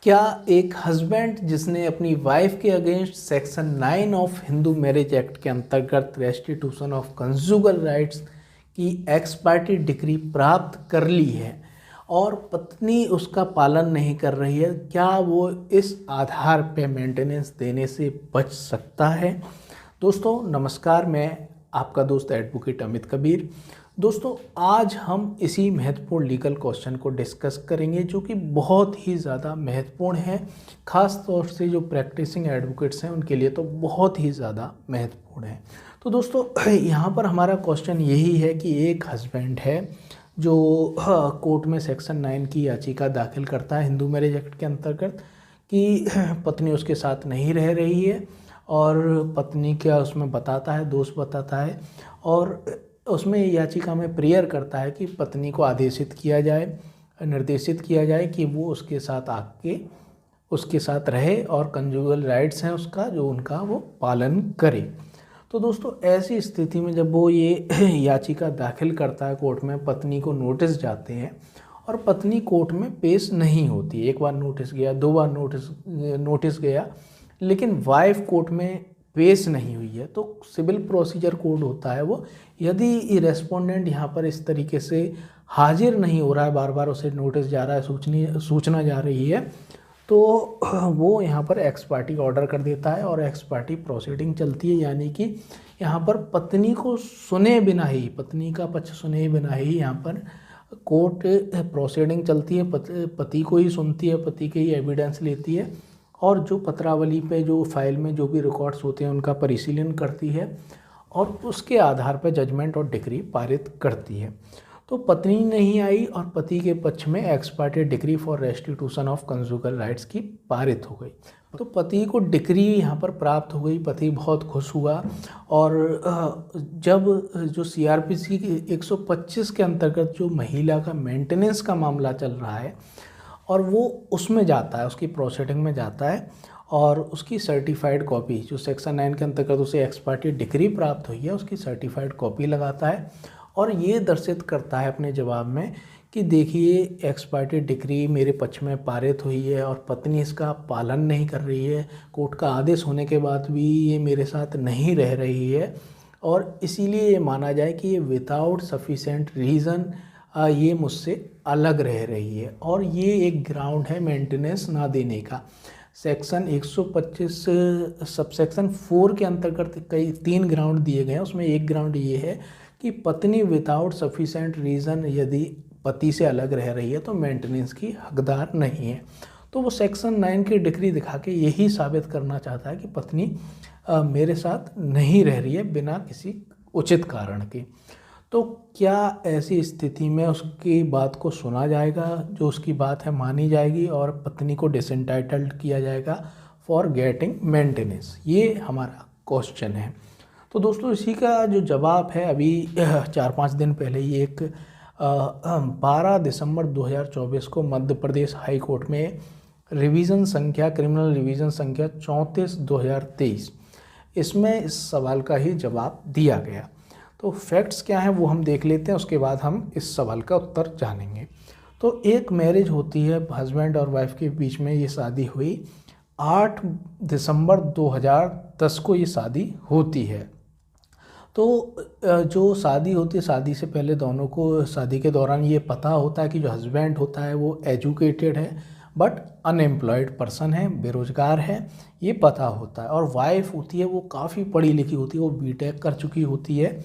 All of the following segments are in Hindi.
क्या एक हस्बैंड जिसने अपनी वाइफ के against section 9 of Hindu marriage act के अंतर्गत रेस्टिट्यूशन ऑफ कंजुगल राइट्स की एक्स पार्टी डिक्री प्राप्त कर ली है और पत्नी उसका पालन नहीं कर रही है, क्या वो इस आधार पे मेंटेनेंस देने से बच सकता है? दोस्तों नमस्कार, मैं आपका दोस्त एडवोकेट अमित कबीर। दोस्तों आज हम इसी महत्वपूर्ण लीगल क्वेश्चन को डिस्कस करेंगे जो कि बहुत ही ज़्यादा महत्वपूर्ण है, ख़ास तौर से जो प्रैक्टिसिंग एडवोकेट्स हैं उनके लिए तो बहुत ही ज़्यादा महत्वपूर्ण है। तो दोस्तों यहाँ पर हमारा क्वेश्चन यही है कि एक हस्बैंड है जो कोर्ट में सेक्शन 9 की याचिका दाखिल करता है हिंदू मैरिज एक्ट के अंतर्गत कि पत्नी उसके साथ नहीं रह रही है और पत्नी क्या उसमें बताता है, दोष बताता है और उसमें याचिका में प्रेयर करता है कि पत्नी को आदेशित किया जाए, निर्देशित किया जाए कि वो उसके साथ आके उसके साथ रहे और कंजुगल राइट्स हैं उसका जो उनका वो पालन करे। तो दोस्तों ऐसी स्थिति में जब वो ये याचिका दाखिल करता है कोर्ट में, पत्नी को नोटिस जाते हैं और पत्नी कोर्ट में पेश नहीं होती। एक बार नोटिस गया, दो बार नोटिस गया, लेकिन वाइफ कोर्ट में पेश नहीं हुई है। तो सिविल प्रोसीजर कोड होता है वो, यदि रेस्पोंडेंट यहाँ पर इस तरीके से हाजिर नहीं हो रहा है, बार बार उसे नोटिस जा रहा है, सूचना जा रही है, तो वो यहाँ पर एक्स पार्टी ऑर्डर कर देता है और एक्स पार्टी प्रोसीडिंग चलती है। यानी कि यहाँ पर पत्नी को सुने बिना ही, पत्नी का पक्ष सुने बिना ही यहाँ पर कोर्ट प्रोसीडिंग चलती है। पति को ही सुनती है, पति के ही एविडेंस लेती है और जो पत्रावली पे जो फाइल में जो भी रिकॉर्ड्स होते हैं उनका परिशीलन करती है और उसके आधार पर जजमेंट और डिक्री पारित करती है। तो पत्नी नहीं आई और पति के पक्ष में x party decree for restitution of conjugal rights की पारित हो गई। तो पति को डिक्री यहाँ पर प्राप्त हो गई, पति बहुत खुश हुआ और जब जो CRPC 125 के अंतर्गत जो महिला का मेंटेनेंस का मामला चल रहा है और वो उसमें जाता है, उसकी प्रोसीडिंग में जाता है और उसकी सर्टिफाइड कॉपी जो सेक्शन 9 के अंतर्गत उसे एक्स पार्टी डिक्री प्राप्त हुई है उसकी सर्टिफाइड कॉपी लगाता है और ये दर्शित करता है अपने जवाब में कि देखिए एक्स पार्टी डिक्री मेरे पक्ष में पारित हुई है और पत्नी इसका पालन नहीं कर रही है, कोर्ट का आदेश होने के बाद भी ये मेरे साथ नहीं रह रही है और इसीलिए ये माना जाए कि ये विदाउट सफिशेंट रीज़न ये मुझसे अलग रह रही है और ये एक ग्राउंड है मेंटेनेंस ना देने का। सेक्शन 125 सबसेक्शन 4 के अंतर्गत कई 3 ग्राउंड दिए गए हैं, उसमें एक ग्राउंड ये है कि पत्नी विदाउट सफिशेंट रीज़न यदि पति से अलग रह रही है तो मेंटेनेंस की हकदार नहीं है। तो वो सेक्शन 9 की डिक्री दिखा के यही साबित करना चाहता है कि पत्नी मेरे साथ नहीं रह रही है बिना किसी उचित कारण के। तो क्या ऐसी स्थिति में उसकी बात को सुना जाएगा, जो उसकी बात है मानी जाएगी और पत्नी को डिसएंटाइटल्ड किया जाएगा फॉर गेटिंग मेंटेनेंस? ये हमारा क्वेश्चन है। तो दोस्तों इसी का जो जवाब है अभी 4-5 दिन पहले ही एक 12 दिसंबर 2024 को मध्य प्रदेश हाई कोर्ट में रिवीजन संख्या क्रिमिनल रिवीजन संख्या 34/2023 इसमें इस सवाल का ही जवाब दिया गया। तो फैक्ट्स क्या हैं वो हम देख लेते हैं, उसके बाद हम इस सवाल का उत्तर जानेंगे। तो एक मैरिज होती है, हस्बैंड और वाइफ के बीच में ये शादी हुई 8 दिसंबर 2010 को ये शादी होती है। तो जो शादी होती है, शादी से पहले दोनों को शादी के दौरान ये पता होता है कि जो हस्बैंड होता है वो एजुकेटेड है बट अनएम्प्लॉयड पर्सन है, बेरोजगार है, ये पता होता है। और वाइफ होती है वो काफ़ी पढ़ी लिखी होती है, वो बीटेक कर चुकी होती है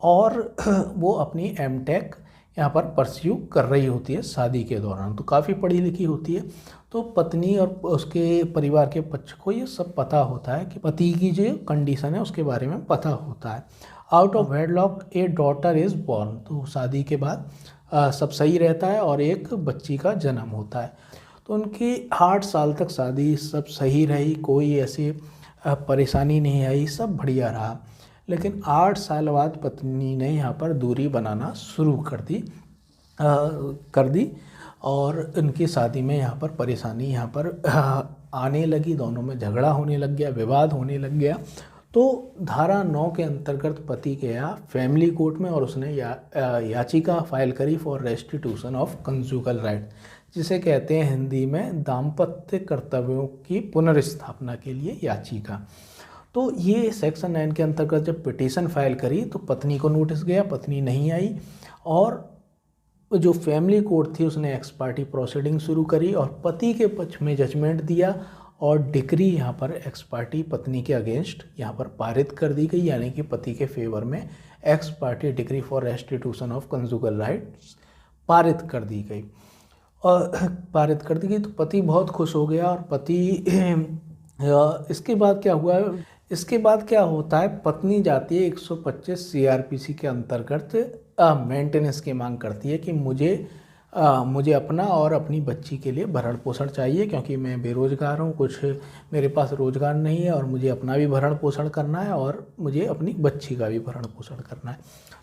और वो अपनी एमटेक यहाँ पर परस्यू कर रही होती है शादी के दौरान, तो काफ़ी पढ़ी लिखी होती है। तो पत्नी और उसके परिवार के पक्ष को ये सब पता होता है कि पति की जो कंडीशन है उसके बारे में पता होता है। Out of wedlock A daughter is born, तो शादी के बाद सब सही रहता है और एक बच्ची का जन्म होता है। तो उनकी 8 साल तक शादी सब सही रही, कोई ऐसी परेशानी नहीं आई, सब बढ़िया रहा। लेकिन 8 साल बाद पत्नी ने यहाँ पर दूरी बनाना शुरू कर दी और उनकी शादी में यहाँ पर परेशानी यहाँ पर आने लगी, दोनों में झगड़ा होने लग गया, विवाद होने लग गया। तो धारा 9 के अंतर्गत पति गया फैमिली कोर्ट में और उसने याचिका फाइल करी for restitution of conjugal right. जिसे कहते हैं हिंदी में दाम्पत्य कर्तव्यों की पुनर्स्थापना के लिए याचिका। तो ये सेक्शन 9 के अंतर्गत जब पिटीशन फाइल करी तो पत्नी को नोटिस गया, पत्नी नहीं आई और जो फैमिली कोर्ट थी उसने एक्स पार्टी प्रोसीडिंग शुरू करी और पति के पक्ष में जजमेंट दिया और डिक्री यहाँ पर एक्स पार्टी पत्नी के अगेंस्ट यहाँ पर पारित कर दी गई, यानी कि पति के फेवर में x party decree for restitution of conjugal rights पारित कर दी गई। और पारित कर दी गई तो पति बहुत खुश हो गया और पति इसके बाद क्या हुआ, इसके बाद क्या होता है, पत्नी जाती है 125 सीआरपीसी के अंतर्गत मेंटेनेंस की मांग करती है कि मुझे अपना और अपनी बच्ची के लिए भरण पोषण चाहिए, क्योंकि मैं बेरोजगार हूँ, कुछ मेरे पास रोजगार नहीं है और मुझे अपना भी भरण पोषण करना है और मुझे अपनी बच्ची का भी भरण पोषण करना है।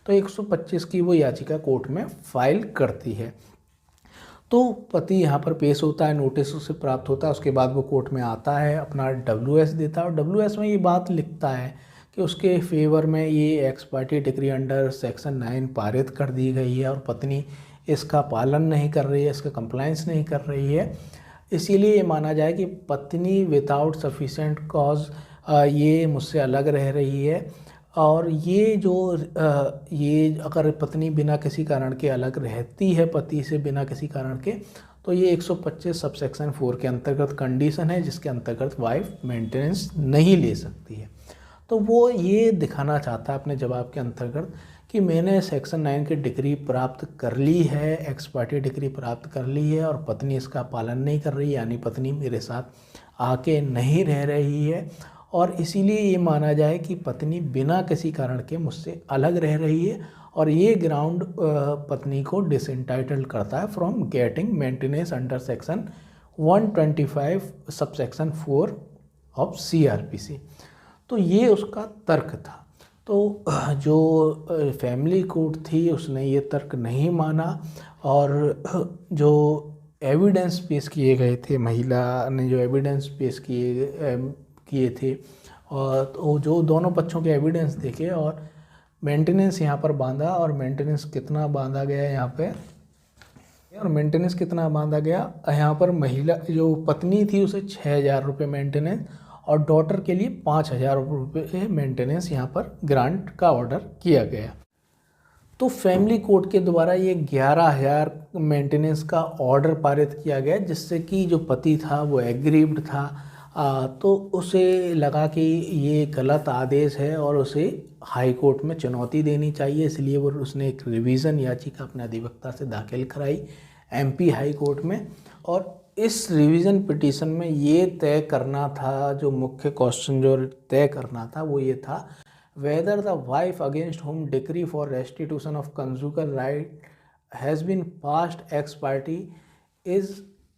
तो 125 की वो याचिका कोर्ट में फाइल करती है। तो पति यहाँ पर पेश होता है, नोटिस उसे प्राप्त होता है, उसके बाद वो कोर्ट में आता है, अपना WS देता है और WS में ये बात लिखता है कि उसके फेवर में ये x party decree under section 9 पारित कर दी गई है और पत्नी इसका पालन नहीं कर रही है, इसका कंप्लायंस नहीं कर रही है, इसीलिए ये माना जाए कि पत्नी विदाउट सफिशिएंट कॉज ये मुझसे अलग रह रही है। और ये अगर पत्नी बिना किसी कारण के अलग रहती है पति से बिना किसी कारण के, तो ये 125 सबसेक्शन 4 के अंतर्गत कंडीशन है जिसके अंतर्गत वाइफ मेंटेनेंस नहीं ले सकती है। तो वो ये दिखाना चाहता है अपने जवाब के अंतर्गत कि मैंने सेक्शन 9 की डिग्री प्राप्त कर ली है, एक्स पार्टी डिग्री प्राप्त कर ली है और पत्नी इसका पालन नहीं कर रही, यानी पत्नी मेरे साथ आके नहीं रह रही है और इसीलिए ये माना जाए कि पत्नी बिना किसी कारण के मुझसे अलग रह रही है और ये ग्राउंड पत्नी को डिसएंटाइटल्ड करता है from getting maintenance under section 125 subsection 4 of CRPC। तो ये उसका तर्क था। तो जो फैमिली कोर्ट थी उसने ये तर्क नहीं माना और जो एविडेंस पेश किए गए थे, महिला ने जो एविडेंस पेश किए थे और तो जो दोनों पक्षों के एविडेंस देखे और मेंटेनेंस यहाँ पर बांधा और मेंटेनेंस कितना बांधा गया यहाँ पे, और मेंटेनेंस कितना बांधा गया यहाँ पर, महिला जो पत्नी थी उसे 6,000 रुपये मेंटेनेंस और डॉटर के लिए 5,000 रुपये मेंटेनेंस यहाँ पर ग्रांट का ऑर्डर किया गया। तो फैमिली कोर्ट के द्वारा ये 11,000 मेंटेनेंस का ऑर्डर पारित किया गया, जिससे कि जो पति था वो एग्रीव्ड था। तो उसे लगा कि ये गलत आदेश है और उसे हाई कोर्ट में चुनौती देनी चाहिए, इसलिए वो उसने एक रिवीज़न याचिका अपने अधिवक्ता से दाखिल कराई MP हाई कोर्ट में। और इस रिवीजन पिटीशन में ये तय करना था, जो मुख्य क्वेश्चन जो तय करना था वो ये था, whether the wife against whom decree for restitution of conjugal right has been passed ex parte is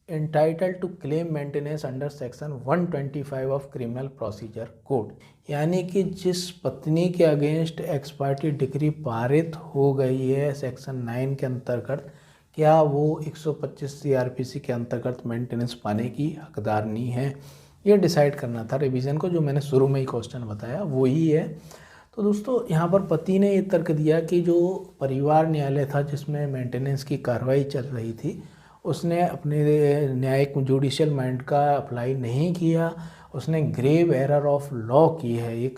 entitled to claim maintenance under section 125 of criminal procedure code. यानी कि जिस पत्नी के अगेंस्ट एक्स पार्टी डिक्री पारित हो गई है सेक्शन 9 के अंतर्गत, क्या वो 125 CRPC के अंतर्गत मेंटेनेंस पाने की हकदार नहीं है, ये डिसाइड करना था रिवीजन को, जो मैंने शुरू में ही क्वेश्चन बताया वो ही है। तो दोस्तों यहाँ पर पति ने ये तर्क दिया कि जो परिवार न्यायालय था जिसमें मेंटेनेंस की कार्रवाई चल रही थी, उसने अपने न्यायिक जुडिशियल माइंड का अप्लाई नहीं किया, उसने ग्रेव एरर ऑफ लॉ की है, एक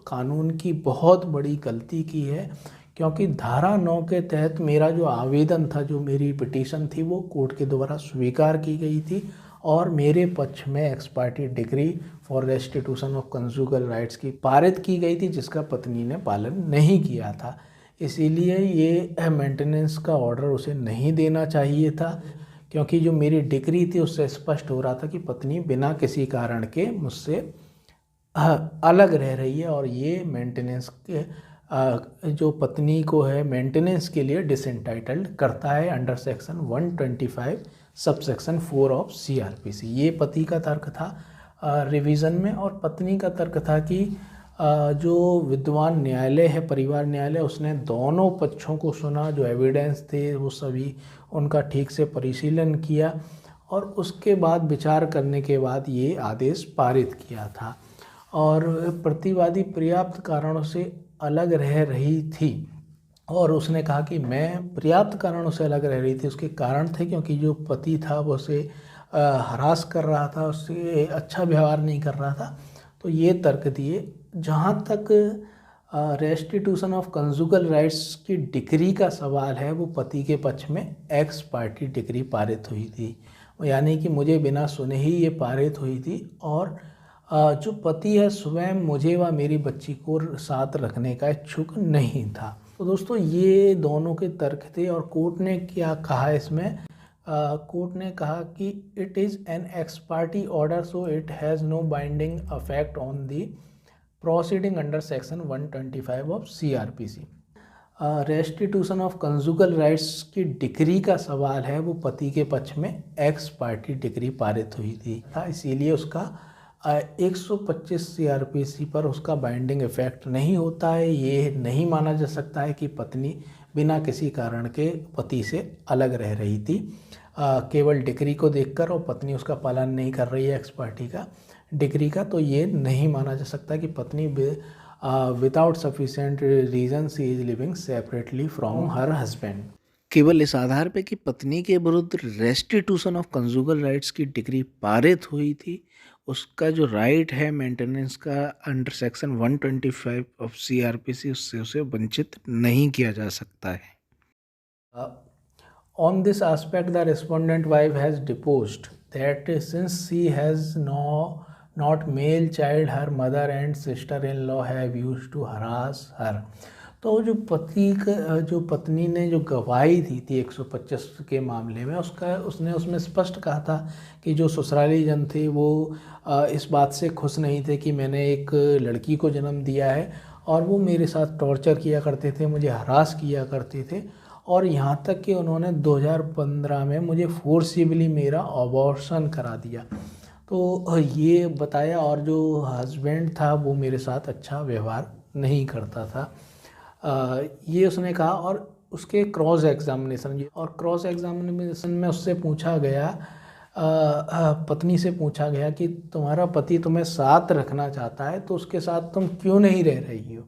कानून की बहुत बड़ी गलती की है, क्योंकि धारा 9 के तहत मेरा जो आवेदन था, जो मेरी पिटीशन थी, वो कोर्ट के द्वारा स्वीकार की गई थी और मेरे पक्ष में x party decree for restitution of conjugal rights की पारित की गई थी, जिसका पत्नी ने पालन नहीं किया था। इसीलिए ये मेंटेनेंस का ऑर्डर उसे नहीं देना चाहिए था, क्योंकि जो मेरी डिक्री थी उससे स्पष्ट हो रहा था कि पत्नी बिना किसी कारण के मुझसे अलग रह रही है और ये मेंटेनेंस के जो पत्नी को है मेंटेनेंस के लिए डिसएंटाइटल्ड करता है under section 125 subsection 4 of CRPC। ये पति का तर्क था रिवीजन में, और पत्नी का तर्क था कि जो विद्वान न्यायालय है, परिवार न्यायालय, उसने दोनों पक्षों को सुना, जो एविडेंस थे वो सभी उनका ठीक से परिशीलन किया और उसके बाद विचार करने के बाद ये आदेश पारित किया था। और प्रतिवादी पर्याप्त कारणों से अलग रह रही थी, और उसने कहा कि मैं पर्याप्त कारणों से अलग रह रही थी। उसके कारण थे क्योंकि जो पति था वो उसे हरास कर रहा था, उससे अच्छा व्यवहार नहीं कर रहा था। तो ये तर्क दिए। जहाँ तक रेस्टिट्यूशन ऑफ कंजुगल राइट्स की डिक्री का सवाल है, वो पति के पक्ष में एक्स पार्टी डिक्री पारित हुई थी, यानी कि मुझे बिना सुने ही ये पारित हुई थी। और जो पति है स्वयं मुझे व मेरी बच्ची को साथ रखने का इच्छुक नहीं था। तो दोस्तों ये दोनों के तर्क थे। और कोर्ट ने क्या कहा इसमें? कोर्ट ने कहा कि it is an ex parte order so it has no binding affect on the proceeding under section 125 of CRPC। Restitution of conjugal rights की डिक्री का सवाल है, वो पति के पक्ष में एक्स पार्टी डिक्री पारित हुई थी, इसीलिए उसका 125 CRPC पर उसका बाइंडिंग इफेक्ट नहीं होता है। ये नहीं माना जा सकता है कि पत्नी बिना किसी कारण के पति से अलग रह रही थी, केवल डिक्री को देखकर, और पत्नी उसका पालन नहीं कर रही है एक्स पार्टी का डिक्री का, तो ये नहीं माना जा सकता कि पत्नी without sufficient reason she is living separately from her husband. केवल इस आधार पे कि पत्नी के विरुद्ध रेस्टिट्यूशन ऑफ कंजुगल राइट्स की डिक्री पारित हुई थी, उसका जो राइट है मेंटेनेंस का अंडर सेक्शन 125 ऑफ CRPC, उससे उसे वंचित नहीं किया जा सकता है। On this aspect, the respondent wife has deposed that since she has not male child, her mother and sister-in-law have used to harass her. तो जो जो पत्नी ने जो गवाही दी थी 125 के मामले में, उसने उसमें स्पष्ट कहा था कि जो ससुराली जन थे वो इस बात से खुश नहीं थे कि मैंने एक लड़की को जन्म दिया है, और वो मेरे साथ टॉर्चर किया करते थे, मुझे हरास किया करते थे, और यहाँ तक कि उन्होंने 2015 में मुझे फोर्सिबली मेरा अबॉर्शन करा दिया। तो ये बताया, और जो हस्बैंड था वो मेरे साथ अच्छा व्यवहार नहीं करता था, ये उसने कहा। और उसके क्रॉस एग्जामिनेशन में उससे पूछा गया, पत्नी से पूछा गया कि तुम्हारा पति तुम्हें साथ रखना चाहता है तो उसके साथ तुम क्यों नहीं रह रही हो?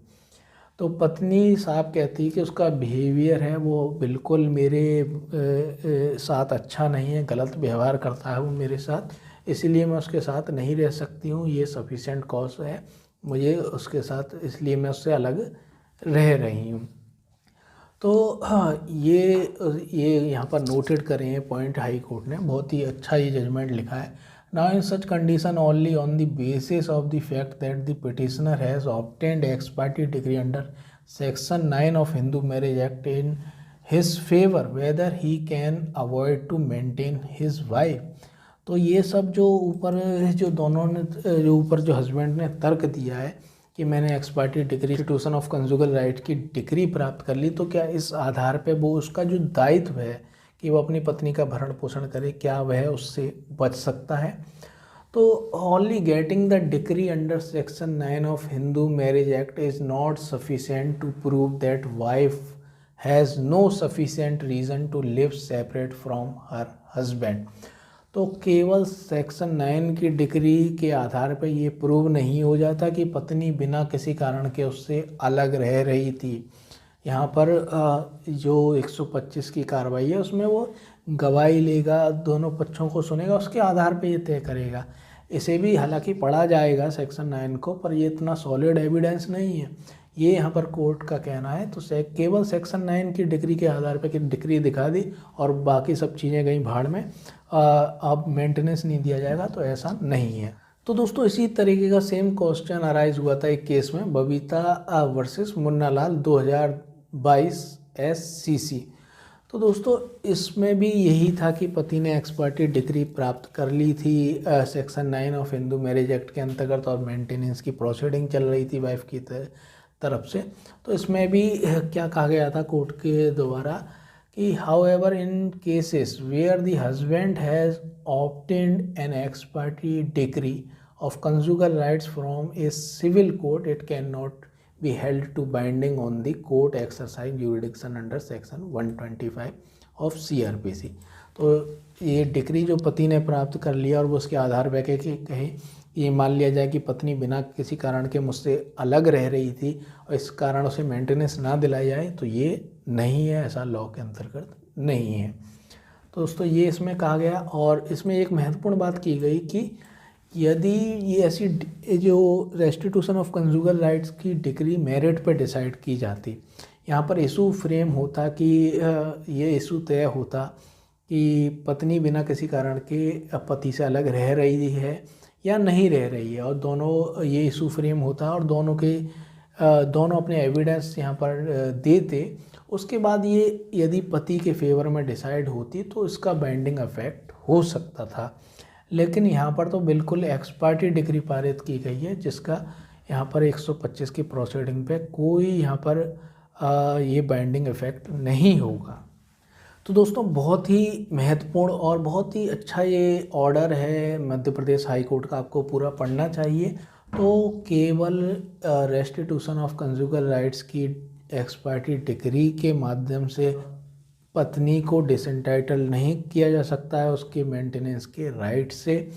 तो पत्नी साहब कहती है कि उसका बिहेवियर है वो बिल्कुल मेरे साथ अच्छा नहीं है, गलत व्यवहार करता है वो मेरे साथ, इसलिए मैं उसके साथ नहीं रह सकती हूँ, ये सफिशेंट कॉज है मुझे उसके साथ, इसलिए मैं उससे अलग रह रही हूँ। तो हाँ, ये यहाँ पर नोटेड करें हैं पॉइंट, हाई कोर्ट ने बहुत ही अच्छा ये जजमेंट लिखा है। Now in such condition only on the basis of the fact that the petitioner has obtained ex parte degree under section 9 of Hindu marriage act in his favour whether he can avoid to maintain his wife. तो ये सब जो ऊपर जो हस्बैंड ने तर्क दिया है कि मैंने x parte degree restitution of conjugal right की डिग्री प्राप्त कर ली, तो क्या इस आधार पे वो उसका जो दायित्व है कि वो अपनी पत्नी का भरण पोषण करे, क्या वह उससे बच सकता है? तो only getting the degree under section 9 of Hindu marriage act is not sufficient to prove that wife has no sufficient reason to live separate from her husband. तो केवल सेक्शन 9 की डिग्री के आधार पर ये प्रूव नहीं हो जाता कि पत्नी बिना किसी कारण के उससे अलग रह रही थी। यहाँ पर जो 125 की कार्रवाई है उसमें वो गवाही लेगा, दोनों पक्षों को सुनेगा, उसके आधार पे ये तय करेगा। इसे भी हालांकि पढ़ा जाएगा सेक्शन 9 को, पर ये इतना सॉलिड एविडेंस नहीं है, ये यहाँ पर कोर्ट का कहना है। तो केवल सेक्शन 9 की डिग्री के आधार पर कि डिग्री दिखा दी और बाकी सब चीज़ें गई भाड़ में, अब मेंटेनेंस नहीं दिया जाएगा, तो ऐसा नहीं है। तो दोस्तों इसी तरीके का सेम क्वेश्चन अराइज हुआ था एक केस में, बबीता वर्सेस मुन्नालाल 2022 SCC। तो दोस्तों इसमें भी यही था कि पति ने एक्सपर्टी डिग्री प्राप्त कर ली थी section 9 of Hindu marriage act के अंतर्गत, और मेंटेनेंस की प्रोसीडिंग चल रही थी वाइफ की तरफ से। तो इसमें भी क्या कहा गया था कोर्ट के द्वारा कि however in cases where the husband has obtained an ex parte degree of conjugal rights from a civil court, it cannot be held to binding on the court exercise jurisdiction under section 125 of CRPC। तो ये डिग्री जो पति ने प्राप्त कर लिया और वो उसके आधार पर कहे ये मान लिया जाए कि पत्नी बिना किसी कारण के मुझसे अलग रह रही थी और इस कारण उसे मेंटेनेंस ना दिलाई जाए, तो ये नहीं है, ऐसा लॉ के अंतर्गत नहीं है। तो दोस्तों ये इसमें कहा गया। और इसमें एक महत्वपूर्ण बात की गई कि यदि ये ऐसी जो रेस्टिट्यूशन ऑफ कंज्यूगल राइट्स की डिग्री मेरिट पर डिसाइड की जाती, यहाँ पर इशू फ्रेम होता कि ये इशू तय होता कि पत्नी बिना किसी कारण के पति से अलग रह रही है या नहीं रह रही है, और दोनों ये इशू फ्रेम होता और दोनों अपने एविडेंस यहाँ पर देते। उसके बाद ये यदि पति के फेवर में डिसाइड होती तो इसका बाइंडिंग इफेक्ट हो सकता था। लेकिन यहाँ पर तो बिल्कुल एक्स पार्टी डिग्री पारित की गई है, जिसका यहाँ पर 125 की प्रोसीडिंग पे कोई यहाँ पर ये बाइंडिंग इफेक्ट नहीं होगा। तो दोस्तों बहुत ही महत्वपूर्ण और बहुत ही अच्छा ये ऑर्डर है मध्य प्रदेश हाई कोर्ट का, आपको पूरा पढ़ना चाहिए। तो केवल रेस्टिट्यूशन ऑफ कंज्यूगल राइट्स की एक्स पार्टी डिग्री के माध्यम से पत्नी को डिसएंटाइटल नहीं किया जा सकता है उसके मेंटेनेंस के राइट से।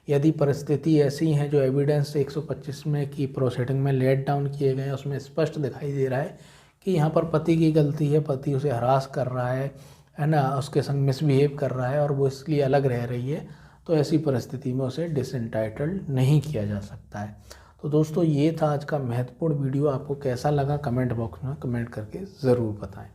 यदि परिस्थिति ऐसी है जो एविडेंस 125 में की प्रोसीडिंग में लेट डाउन किए गए हैं, उसमें स्पष्ट दिखाई दे रहा है कि यहाँ पर पति की गलती है, पति उसे हरास कर रहा है ना, उसके संग मिसबिहेव कर रहा है और वो इसलिए अलग रह रही है, तो ऐसी परिस्थिति में उसे डिसएंटाइटल्ड नहीं किया जा सकता है। तो दोस्तों ये था आज का महत्वपूर्ण वीडियो। आपको कैसा लगा कमेंट बॉक्स में कमेंट करके ज़रूर बताएं।